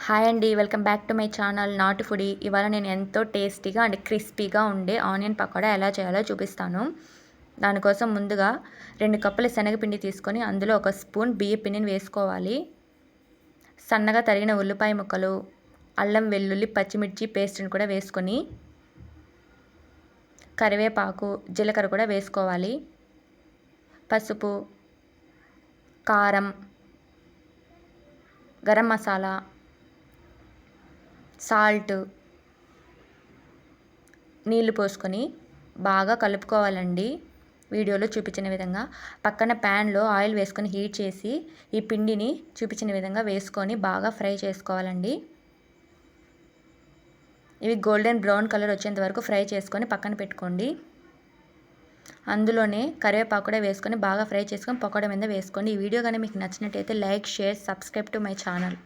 Hi అండి, welcome back to my channel నాటు foodie. ఇవాళ నేను ఎంతో టేస్టీగా అండ్ క్రిస్పీగా ఉండే ఆనియన్ పకోడా ఎలా చేయాలో చూపిస్తాను. దానికోసం ముందుగా 2 కప్పుల శనగపిండి తీసుకొని అందులో 1 స్పూన్ బియ్య పిండిని వేసుకోవాలి. సన్నగా తరిగిన ఉల్లిపాయ ముక్కలు, అల్లం వెల్లుల్లి పచ్చిమిర్చి పేస్ట్ని కూడా వేసుకొని కరివేపాకు, జీలకర్ర కూడా వేసుకోవాలి. పసుపు, కారం, గరం మసాలా, సాల్ట్, నీళ్లు పోసుకొని బాగా కలుపుకోవాలండి. వీడియోలో చూపించిన విధంగా పక్కన ప్యాన్లో ఆయిల్ వేసుకొని హీట్ చేసి ఈ పిండిని చూపించిన విధంగా వేసుకొని బాగా ఫ్రై చేసుకోవాలండి. ఇవి గోల్డెన్ బ్రౌన్ కలర్ వచ్చేంత వరకు ఫ్రై చేసుకొని పక్కన పెట్టుకోండి. అందులోనే కరివేపాకు కూడా వేసుకొని బాగా ఫ్రై చేసుకొని పకోడా మీద వేసుకోండి. ఈ వీడియో కానీ మీకు నచ్చినట్టయితే like, share, subscribe to my channel.